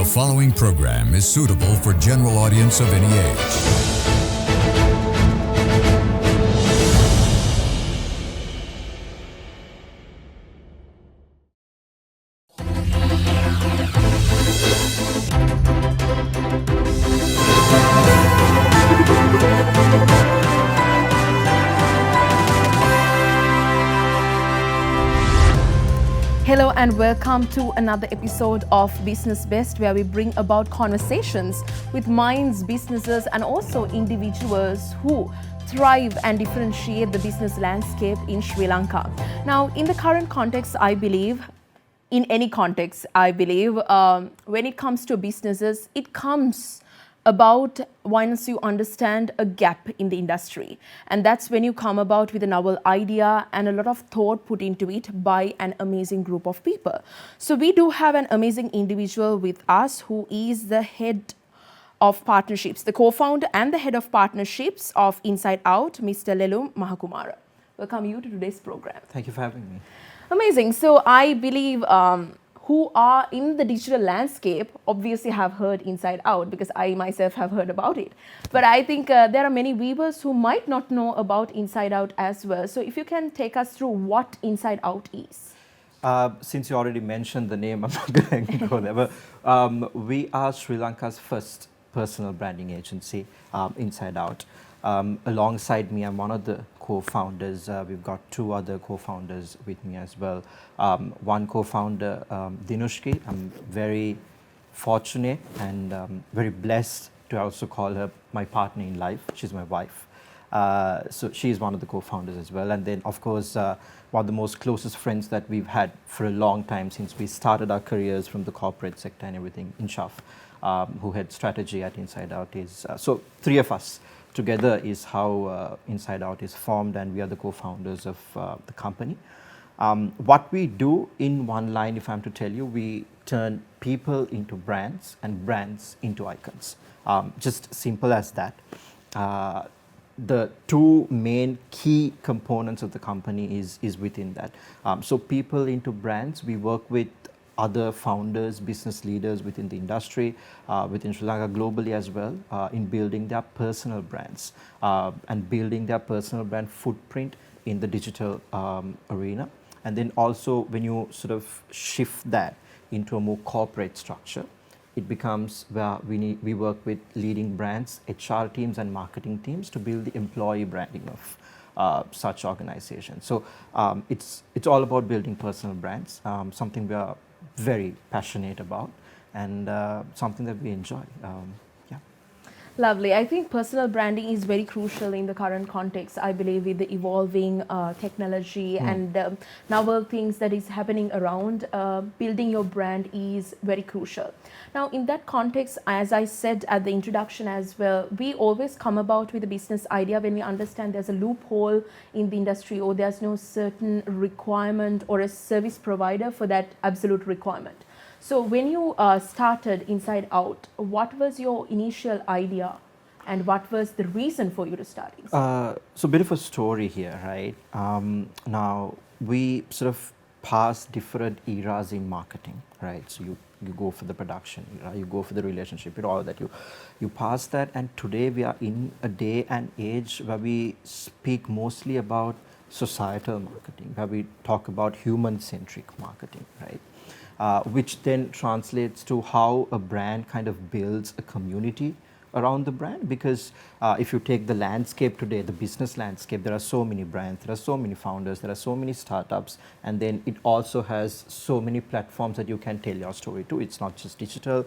following program is suitable for general audience of any age. Hello and welcome to another episode of Business Best, where we bring about conversations with minds, businesses and also individuals who thrive and differentiate the business landscape in Sri Lanka. Now, in the current context, I believe, in any context, I believe, when it comes to businesses, it comes about once you understand a gap in the industry, and that's when you come about with a novel idea and a lot of thought put into it by an amazing group of people. So we do have an amazing individual with us who is the head of partnerships, the co-founder and the head of partnerships of Inside Out, Mr. Lelum Mahakumara. Welcome you to today's program. Thank you for having me. Amazing. So I believe who are in the digital landscape obviously have heard Inside Out, because I myself have heard about it. But I think there are many viewers who might not know about Inside Out as well. So if you can take us through what Inside Out is. Since you already mentioned the name, I'm not going to go there. But we are Sri Lanka's first personal branding agency, Inside Out. Alongside me, I'm one of the co-founders. We've got two other co-founders with me as well. One co-founder, Dinushki. I'm very fortunate and very blessed to also call her my partner in life. She's my wife. So she's one of the co-founders as well. And then, of course, one of the most closest friends that we've had for a long time since we started our careers from the corporate sector and everything, Inshaf, who had strategy at Inside Out is, so three of us together is how Inside Out is formed, and we are the co-founders of the company. What we do in one line, if I'm to tell you, we turn people into brands and brands into icons. Just simple as that. The two main key components of the company is within that. So people into brands, we work with other founders, business leaders within the industry, within Sri Lanka, globally as well, in building their personal brands and building their personal brand footprint in the digital arena. And then also when you sort of shift that into a more corporate structure, it becomes where we work with leading brands, HR teams and marketing teams to build the employee branding of such organizations. So it's all about building personal brands, something we are very passionate about, and something that we enjoy. Lovely. I think personal branding is very crucial in the current context, I believe, with the evolving technology and novel things that is happening around. Building your brand is very crucial. Now, in that context, as I said at the introduction as well, we always come about with a business idea when we understand there's a loophole in the industry, or there's no certain requirement or a service provider for that absolute requirement. So when you started Inside Out, what was your initial idea and what was the reason for you to start Inside? So a bit of a story here, right? Now, we sort of pass different eras in marketing, right? So you go for the production era, you go for the relationship, all that, you pass that, and today we are in a day and age where we speak mostly about societal marketing, where we talk about human-centric marketing, right? Which then translates to how a brand kind of builds a community around the brand. Because if you take the landscape today, the business landscape, there are so many brands, there are so many founders, there are so many startups, and then it also has so many platforms that you can tell your story to. It's not just digital,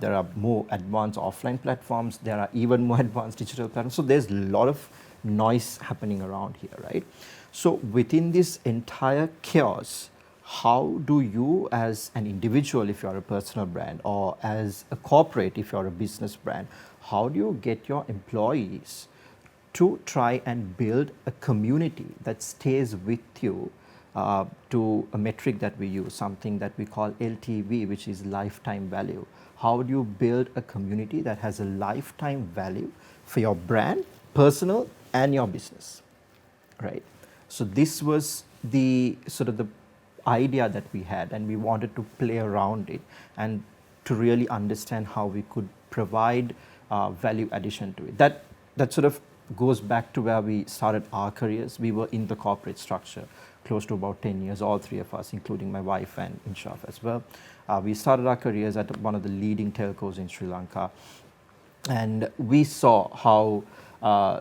there are more advanced offline platforms, there are even more advanced digital platforms. So there's a lot of noise happening around here, right? So within this entire chaos, how do you as an individual, if you're a personal brand, or as a corporate, if you're a business brand, how do you get your employees to try and build a community that stays with you to a metric that we use, something that we call LTV, which is lifetime value. How do you build a community that has a lifetime value for your brand, personal, and your business, right? So this was the sort of the idea that we had, and we wanted to play around it and to really understand how we could provide value addition to it. That sort of goes back to where we started our careers. We were in the corporate structure close to about 10 years, all three of us, including my wife and Inshaf as well. We started our careers at one of the leading telcos in Sri Lanka, and we saw how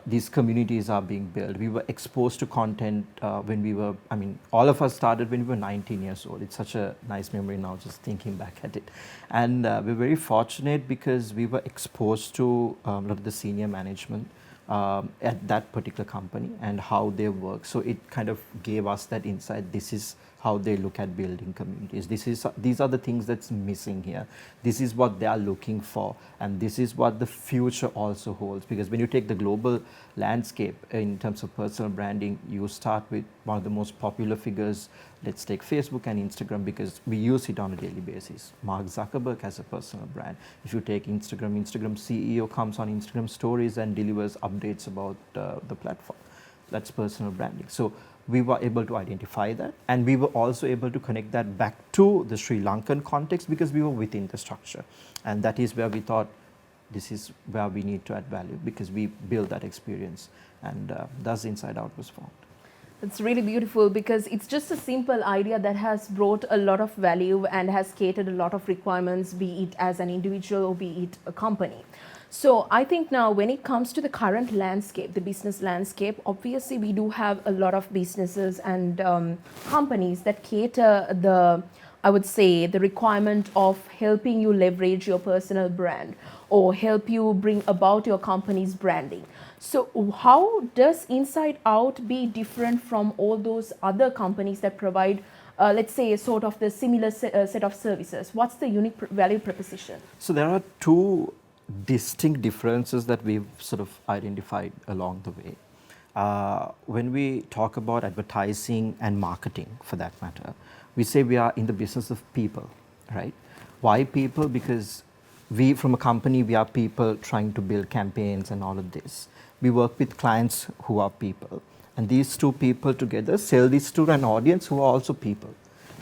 these communities are being built. We were exposed to content when we were, I mean, all of us started when we were 19 years old. It's such a nice memory now just thinking back at it. And we're very fortunate because we were exposed to a lot of the senior management at that particular company and how they work. So it kind of gave us that insight. This is how they look at building communities. These are the things that's missing here. This is what they are looking for, and this is what the future also holds. Because when you take the global landscape in terms of personal branding, you start with one of the most popular figures. Let's take Facebook and Instagram because we use it on a daily basis. Mark Zuckerberg has a personal brand. If you take Instagram CEO comes on Instagram stories and delivers updates about the platform. That's personal branding. So we were able to identify that, and we were also able to connect that back to the Sri Lankan context because we were within the structure. And that is where we thought this is where we need to add value because we built that experience, and thus Inside Out was formed. It's really beautiful because it's just a simple idea that has brought a lot of value and has catered a lot of requirements, be it as an individual or be it a company. So I think now when it comes to the current landscape, the business landscape, obviously we do have a lot of businesses and companies that cater the, I would say, the requirement of helping you leverage your personal brand or help you bring about your company's branding. So how does Inside Out be different from all those other companies that provide, let's say, a sort of the similar set of services? What's the unique value proposition? So there are two distinct differences that we've sort of identified along the way. When we talk about advertising and marketing, for that matter, we say we are in the business of people, right? Why people? Because we, from a company, we are people trying to build campaigns and all of this. We work with clients who are people, and these two people together sell this to an audience who are also people,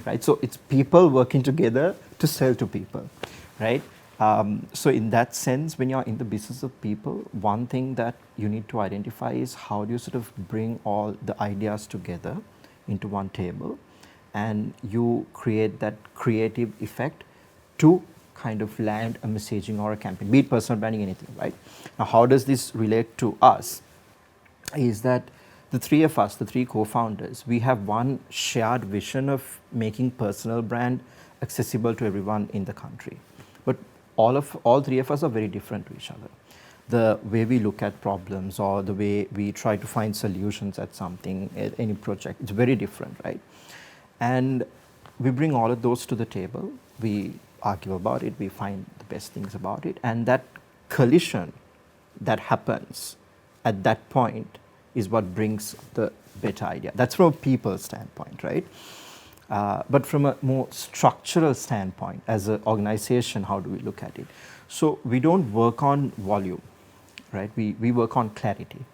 right? So it's people working together to sell to people, right? So in that sense, when you're in the business of people, one thing that you need to identify is how do you sort of bring all the ideas together into one table, and you create that creative effect to kind of land a messaging or a campaign, be it personal branding, anything, right? Now, how does this relate to us? Is that the three of us, the three co-founders, we have one shared vision of making personal brand accessible to everyone in the country. But all three of us are very different to each other. The way we look at problems or the way we try to find solutions at something, at any project, it's very different, right? And we bring all of those to the table. We argue about it, we find the best things about it, and that collision that happens at that point is what brings the better idea. That's from a people standpoint, right? But from a more structural standpoint, as an organization, how do we look at it? So we don't work on volume, right? We work on clarity.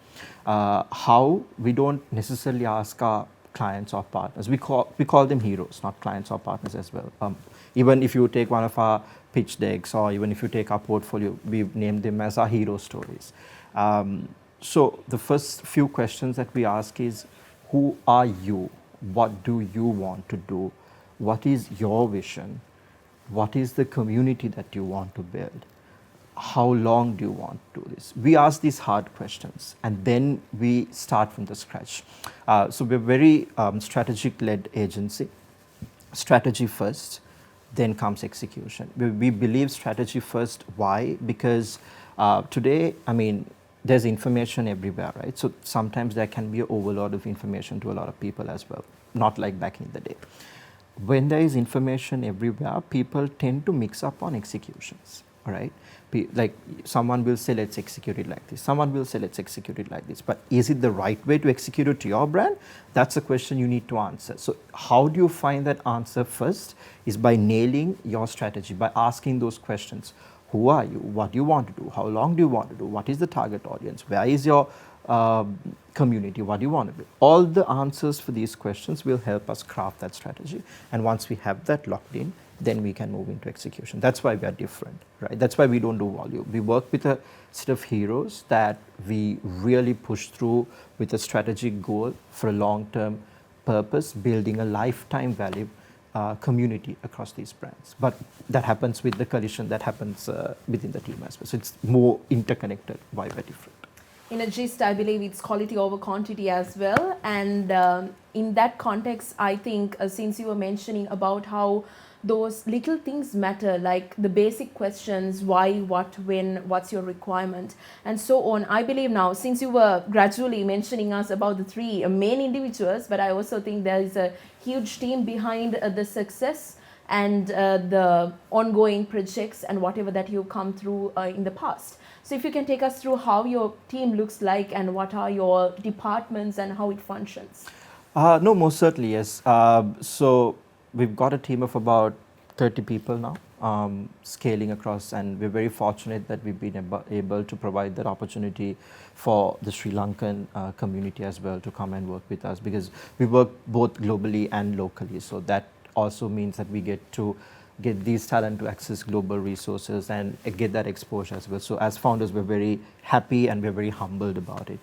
How we don't necessarily ask our clients or partners. We call them heroes, not clients or partners as well. Even if you take one of our pitch decks, or even if you take our portfolio, we've named them as our hero stories. So the first few questions that we ask is, who are you? What do you want to do? What is your vision? What is the community that you want to build? How long do you want to do this? We ask these hard questions, and then we start from the scratch. So we're very strategic-led agency. Strategy first, then comes execution. We believe strategy first. Why? Because today, I mean, there's information everywhere, right? So sometimes there can be an overload of information to a lot of people as well, not like back in the day. When there is information everywhere, people tend to mix up on executions, all right? Like someone will say, let's execute it like this. Someone will say, let's execute it like this. But is it the right way to execute it to your brand? That's a question you need to answer. So how do you find that answer first? Is by nailing your strategy, by asking those questions. Who are you? What do you want to do? How long do you want to do? What is the target audience? Where is your community? What do you want to do? All the answers for these questions will help us craft that strategy. And once we have that locked in, then we can move into execution. That's why we are different, right? That's why we don't do volume. We work with a set of heroes that we really push through with a strategic goal for a long-term purpose, building a lifetime value community across these brands. But that happens with the collision that happens within the team as well. So it's more interconnected, why we're different. In a gist, I believe it's quality over quantity as well. And in that context, I think since you were mentioning about how those little things matter, like the basic questions, why, what, when, what's your requirement, and so on. I believe now, since you were gradually mentioning us about the three main individuals, but I also think there is a huge team behind the success and the ongoing projects and whatever that you've come through in the past. So if you can take us through how your team looks like and what are your departments and how it functions. No, most certainly, yes. So we've got a team of about 30 people now, scaling across, and we're very fortunate that we've been able to provide that opportunity for the Sri Lankan community as well to come and work with us, because we work both globally and locally. So that also means that we get to get these talent to access global resources and get that exposure as well. So as founders, we're very happy and we're very humbled about it.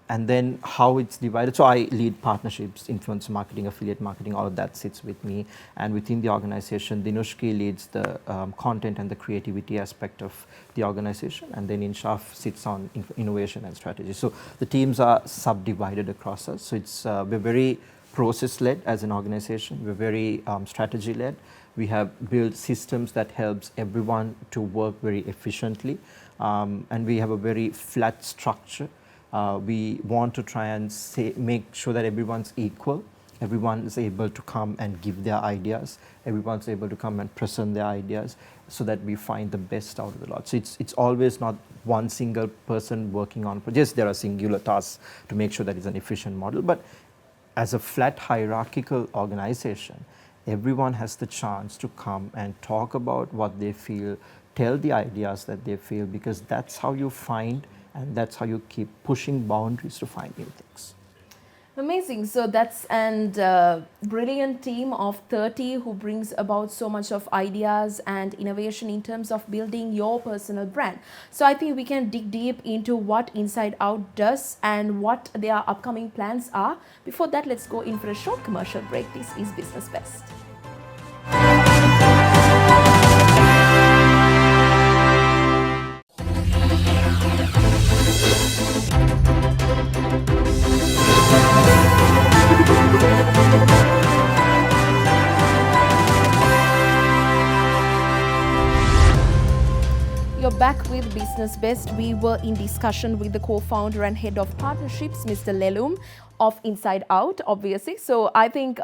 And then how it's divided. So I lead partnerships, influencer marketing, affiliate marketing, all of that sits with me. And within the organization, Dinushki leads the content and the creativity aspect of the organization. And then Inshaf sits on innovation and strategy. So the teams are subdivided across us. So it's we're very process-led as an organization. We're very strategy-led. We have built systems that helps everyone to work very efficiently. And we have a very flat structure. We want to try and make sure that everyone's equal. Everyone is able to come and give their ideas. Everyone's able to come and present their ideas so that we find the best out of the lot. So it's always not one single person working on projects. There are singular tasks to make sure that it's an efficient model. But as a flat hierarchical organization, everyone has the chance to come and talk about what they feel, tell the ideas that they feel, because that's how you find and that's how you keep pushing boundaries to find new things. Amazing. So that's a brilliant team of 30 who brings about so much of ideas and innovation in terms of building your personal brand. So I think we can dig deep into what Inside Out does and what their upcoming plans are. Before that, let's go in for a short commercial break. This is Business Best. You're back with Business Best. We were in discussion with the co-founder and head of partnerships, Mr. Lelum of Inside Out, obviously. So I think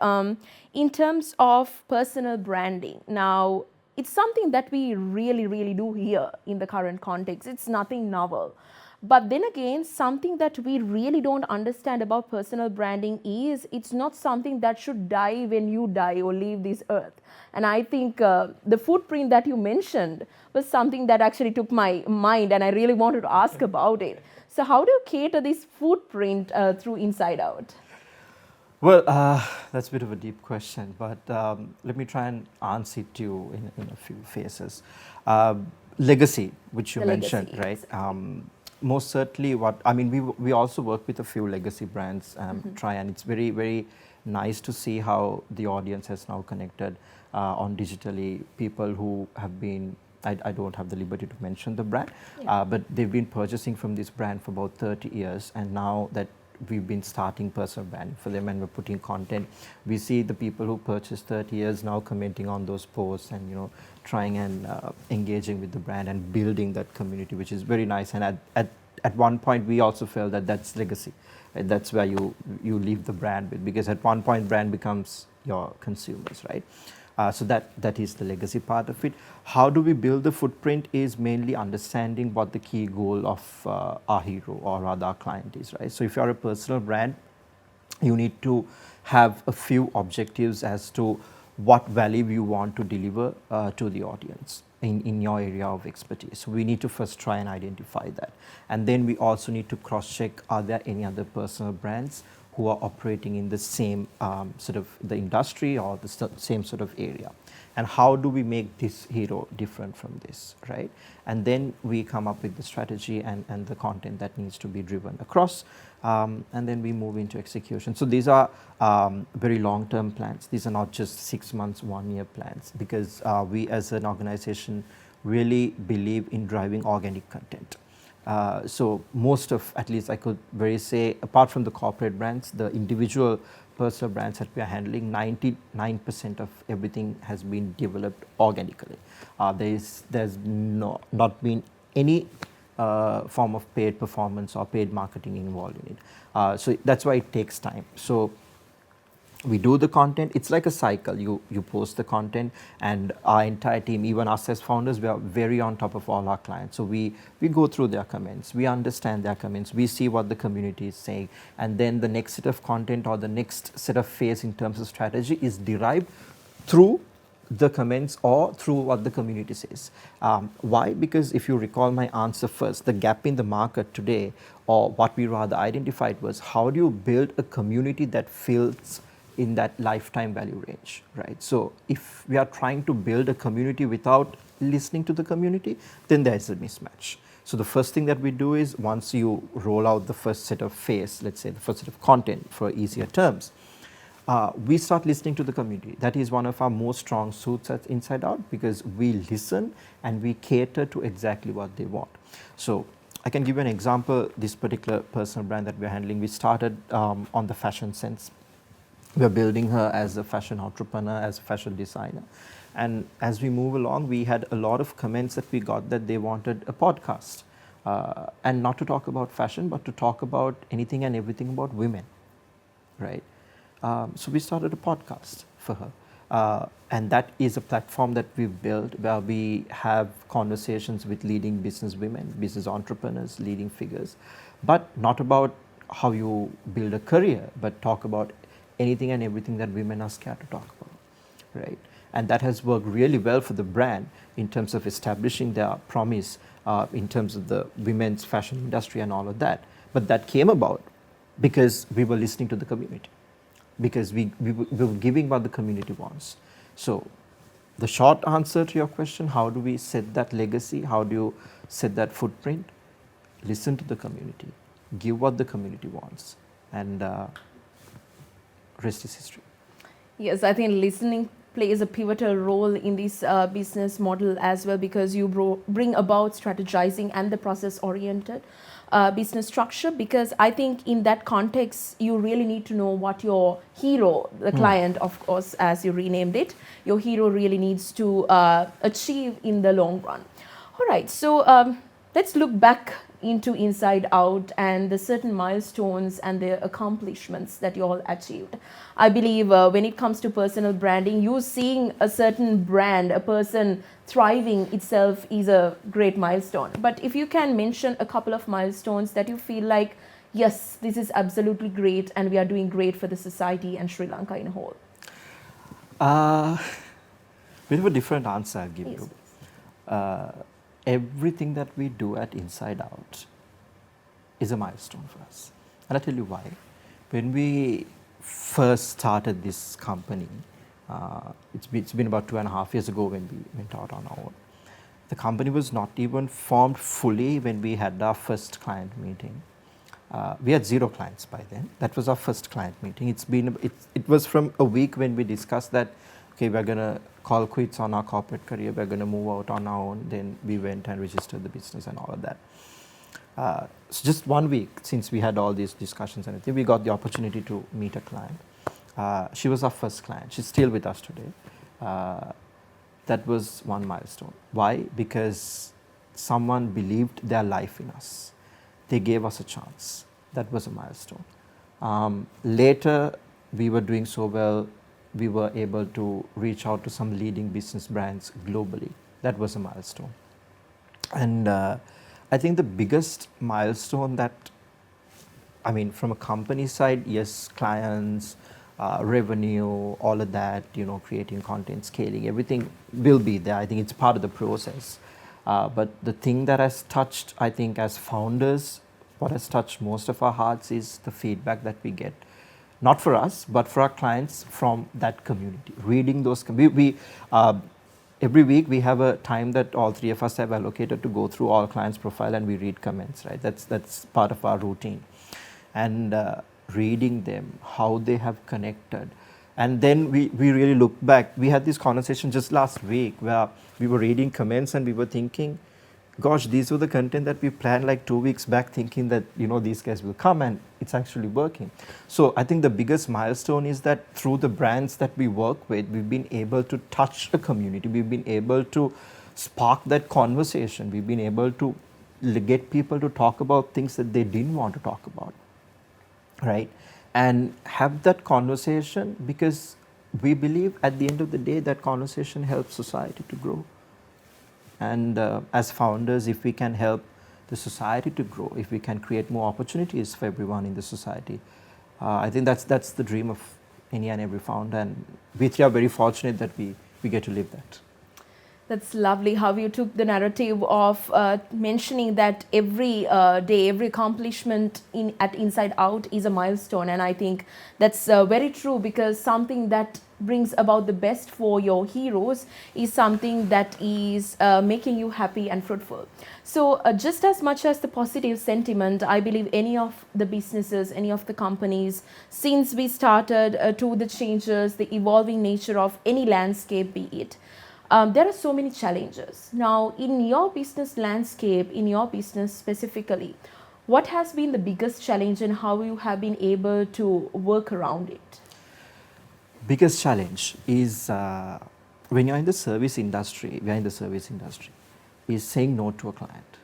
in terms of personal branding, now it's something that we really do here in the current context. It's nothing novel. But then again, something that we really don't understand about personal branding is it's not something that should die when you die or leave this earth. And I think the footprint that you mentioned was something that actually took my mind, and I really wanted to ask about it. So how do you cater this footprint through Inside Out? Well, that's a bit of a deep question, but let me try and answer it to you in a few phases. Legacy, which you mentioned, right? Most certainly we also work with a few legacy brands, try, and it's very nice to see how the audience has now connected on digitally. People who have been, I don't have the liberty to mention the brand, but they've been purchasing from this brand for about 30 years, and now that we've been starting personal brand for them and we're putting content, we see the people who purchased 30 years now commenting on those posts and trying and engaging with the brand and building that community, which is very nice. And at one point we also felt that that's legacy. That's where you leave the brand with, because at one point brand becomes your consumers, right? So that is the legacy part of it. How do we build the footprint is mainly understanding what the key goal of our hero or rather our client is, right? So if you're a personal brand, you need to have a few objectives as to what value you want to deliver to the audience in your area of expertise. So we need to first try and identify that. And then we also need to cross-check, are there any other personal brands who are operating in the same sort of the industry or the same sort of area. And how do we make this hero different from this, right? And then we come up with the strategy and the content that needs to be driven across, and then we move into execution. So these are very long-term plans. These are not just 6 months, 1 year plans, because we as an organization really believe in driving organic content. So most of, at least I could very say, apart from the corporate brands, the individual personal brands that we are handling, 99% of everything has been developed organically. There's not been any form of paid performance or paid marketing involved in it. So that's why it takes time. So we do the content. It's like a cycle. You post the content, and our entire team, even us as founders, we are very on top of all our clients. So we go through their comments, we understand their comments, we see what the community is saying, and then the next set of content or the next set of phase in terms of strategy is derived through the comments or through what the community says. Why? Because if you recall my answer first, the gap in the market today, or what we rather identified, was how do you build a community that fills in that lifetime value range, right? So if we are trying to build a community without listening to the community, then there is a mismatch. So the first thing that we do is, once you roll out the first set of phase, let's say the first set of content for easier terms, we start listening to the community. That is one of our most strong suits at Inside Out, because we listen and we cater to exactly what they want. So I can give you an example. This particular personal brand that we're handling, we started on the fashion sense. We're building her as a fashion entrepreneur, as a fashion designer. And as we move along, we had a lot of comments that we got that they wanted a podcast. And not to talk about fashion, but to talk about anything and everything about women, right? So we started a podcast for her. And that is a platform that we've built where we have conversations with leading business women, business entrepreneurs, leading figures, but not about how you build a career, but talk about anything and everything that women are scared to talk about, right? And that has worked really well for the brand in terms of establishing their promise in terms of the women's fashion industry and all of that. But that came about because we were listening to the community, because we were giving what the community wants. So the short answer to your question, how do we set that legacy? How do you set that footprint? Listen to the community, give what the community wants, and rest is history. Yes, I think listening plays a pivotal role in this business model as well, because you bring about strategizing and the process-oriented business structure. Because I think in that context, you really need to know what your hero, the client, of course, as you renamed it, your hero really needs to achieve in the long run. All right, so let's look back into Inside Out and the certain milestones and the accomplishments that you all achieved. I believe when it comes to personal branding, you seeing a certain brand, a person thriving itself is a great milestone. But if you can mention a couple of milestones that you feel like, yes, this is absolutely great and we are doing great for the society and Sri Lanka in whole. Bit of a different answer I'll give Yes. you. Everything that we do at Inside Out is a milestone for us. And I'll tell you why. When we first started this company, it's been about 2.5 years ago when we went out on our own. The company was not even formed fully when we had our first client meeting. We had 0 clients by then. That was our first client meeting. It was from a week when we discussed that, okay, we're going to call quits on our corporate career, we're going to move out on our own. Then we went and registered the business and all of that. So just 1 week since we had all these discussions and everything, we got the opportunity to meet a client. She was our first client. She's still with us today. That was one milestone. Why? Because someone believed their life in us. They gave us a chance. That was a milestone. Later, we were doing so well, we were able to reach out to some leading business brands globally. That was a milestone. And I think the biggest milestone that, I mean, from a company side, yes, clients, revenue, all of that, creating content, scaling, everything will be there. I think it's part of the process. But the thing that has touched, I think, as founders, what has touched most of our hearts is the feedback that we get not for us, but for our clients from that community. Reading those, every week we have a time that all three of us have allocated to go through all clients' profile and we read comments, right? That's part of our routine. And reading them, how they have connected. And then we really look back. We had this conversation just last week where we were reading comments and we were thinking, gosh, these were the content that we planned like 2 weeks back, thinking that, these guys will come, and it's actually working. So I think the biggest milestone is that through the brands that we work with, we've been able to touch a community. We've been able to spark that conversation. We've been able to get people to talk about things that they didn't want to talk about, right? And have that conversation, because we believe at the end of the day that conversation helps society to grow. And as founders, if we can help the society to grow, if we can create more opportunities for everyone in the society, I think that's the dream of any and every founder. And we three are very fortunate that we get to live that. That's lovely how you took the narrative of mentioning that every day, every accomplishment at Inside Out is a milestone. And I think that's very true, because something that brings about the best for your heroes is something that is making you happy and fruitful. So just as much as the positive sentiment, I believe any of the businesses, any of the companies, since we started to the changes, the evolving nature of any landscape, be it, there are so many challenges. Now, in your business landscape, in your business specifically, what has been the biggest challenge and how you have been able to work around it? Biggest challenge is when you're in the service industry, is saying no to a client.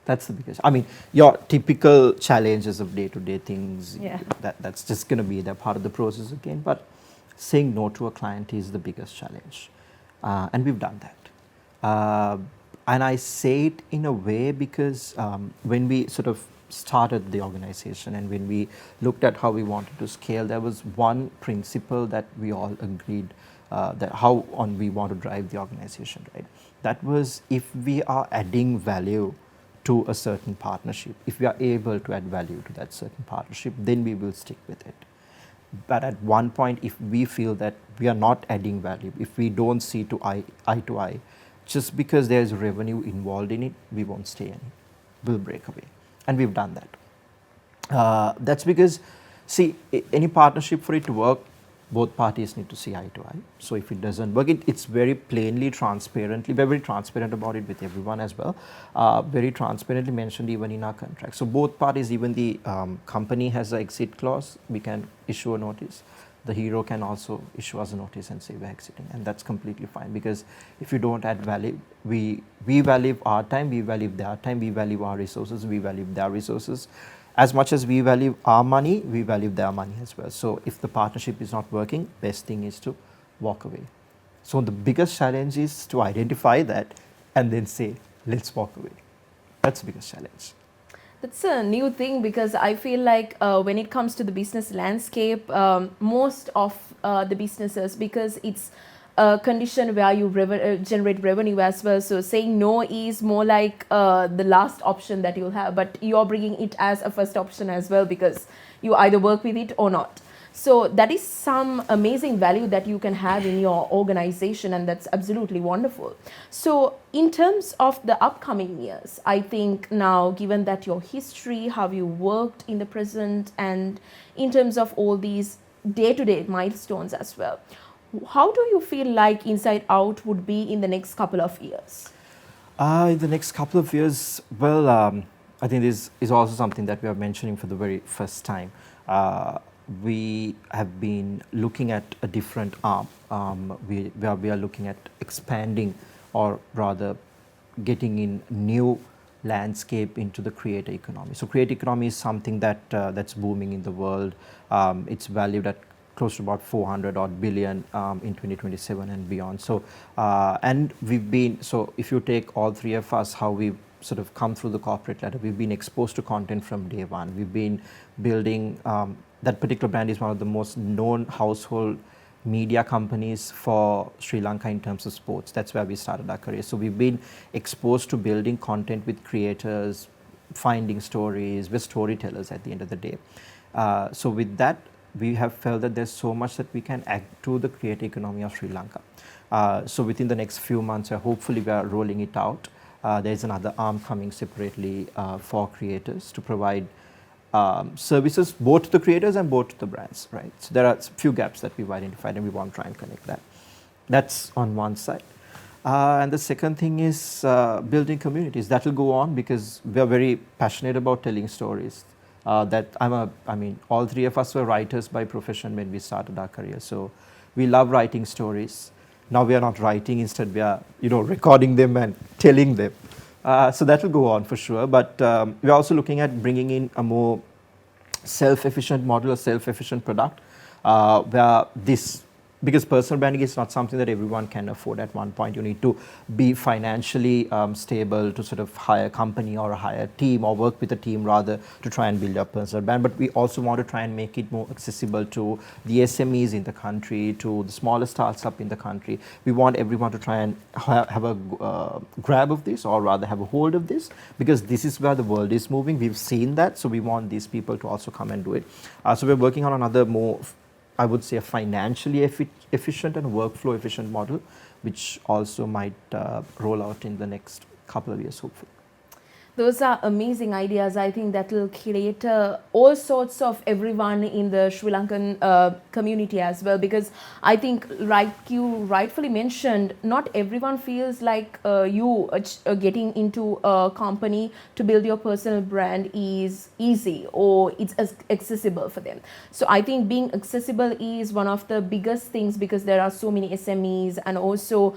That's the biggest. I mean, your typical challenges of day-to-day things, that's just going to be that part of the process again. But saying no to a client is the biggest challenge. And we've done that. And I say it in a way because when we sort of started the organization and when we looked at how we wanted to scale, there was one principle that we all agreed that how on we want to drive the organization, right? That was, if we are adding value to a certain partnership, if we are able to add value to that certain partnership, then we will stick with it. But at one point, if we feel that we are not adding value, if we don't see eye to eye, just because there's revenue involved in it, we won't stay in it. We'll break away. And we've done that. That's because, see, any partnership, for it to work, both parties need to see eye to eye. So if it doesn't work, it's very plainly, transparently, we're very transparent about it with everyone as well. Very transparently mentioned even in our contract. So both parties, even the company has an exit clause, we can issue a notice. The hero can also issue us a notice and say we're exiting, and that's completely fine, because if you don't add value, we value our time, we value their time, we value our resources, we value their resources. As much as we value our money, we value their money as well. So if the partnership is not working, best thing is to walk away. So the biggest challenge is to identify that and then say, let's walk away. That's the biggest challenge. That's a new thing, because I feel like when it comes to the business landscape, most of the businesses, because it's a condition where you generate revenue as well. So saying no is more like the last option that you'll have, but you're bringing it as a first option as well, because you either work with it or not. So that is some amazing value that you can have in your organization, and that's absolutely wonderful. So in terms of the upcoming years, I think now, given that your history, how you worked in the present, and in terms of all these day-to-day milestones as well, how do you feel like Inside Out would be in the next couple of years? In the next couple of years, well, I think this is also something that we are mentioning for the very first time. We have been looking at a different arm. We are looking at expanding, or rather getting in new landscape into the creator economy. So creator economy is something that that's booming in the world. It's valued at close to about 400 odd billion in 2027 and beyond. So and we've been, so if you take all three of us, how we've sort of come through the corporate ladder, we've been exposed to content from day one. We've been building, that particular brand is one of the most known household media companies for Sri Lanka in terms of sports. That's where we started our career. So we've been exposed to building content with creators, finding stories, we're storytellers at the end of the day. So with that, we have felt that there's so much that we can add to the creator economy of Sri Lanka. So within the next few months, hopefully we are rolling it out. There's another arm coming separately for creators to provide services both to the creators and both to the brands, right? So there are a few gaps that we've identified and we want to try and connect that. That's on one side. And the second thing is building communities. That will go on because we are very passionate about telling stories. All three of us were writers by profession when we started our career. So we love writing stories. Now we are not writing, instead we are, recording them and telling them. So that will go on for sure. But we're also looking at bringing in a more self-efficient model, a self-efficient product, because personal branding is not something that everyone can afford at one point. You need to be financially stable to sort of hire a company or hire a team or work with a team rather to try and build your personal brand. But we also want to try and make it more accessible to the SMEs in the country, to the smaller startups in the country. We want everyone to try and have a grab of this, or rather have a hold of this, because this is where the world is moving. We've seen that, so we want these people to also come and do it. So we're working on another more, I would say, a financially efficient and workflow efficient model, which also might roll out in the next couple of years, hopefully. Those are amazing ideas. I think that will create all sorts of everyone in the Sri Lankan community as well, because I think, like you rightfully mentioned, not everyone feels like you getting into a company to build your personal brand is easy or it's accessible for them. So I think being accessible is one of the biggest things, because there are so many SMEs and also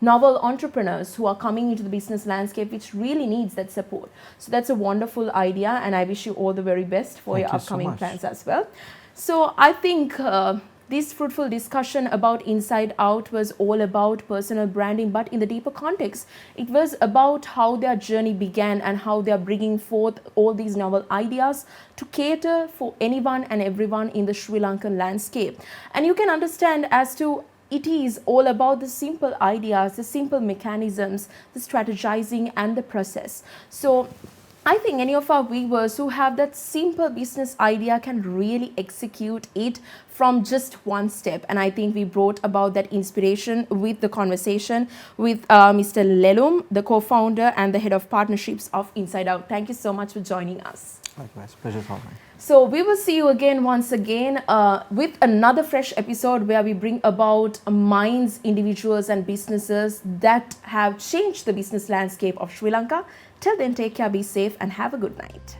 novel entrepreneurs who are coming into the business landscape, which really needs that support. So that's a wonderful idea, and I wish you all the very best for your upcoming plans as well. So I think this fruitful discussion about Inside Out was all about personal branding, but in the deeper context, it was about how their journey began and how they are bringing forth all these novel ideas to cater for anyone and everyone in the Sri Lankan landscape. And you can understand as to it is all about the simple ideas, the simple mechanisms, the strategizing and the process. So I think any of our viewers who have that simple business idea can really execute it from just one step. And I think we brought about that inspiration with the conversation with Mr. Lelum, the co-founder and the head of partnerships of Inside Out. Thank you so much for joining us. Likewise, pleasure for mine. So we will see you again once again with another fresh episode where we bring about minds, individuals and businesses that have changed the business landscape of Sri Lanka. Till then, take care, be safe and have a good night.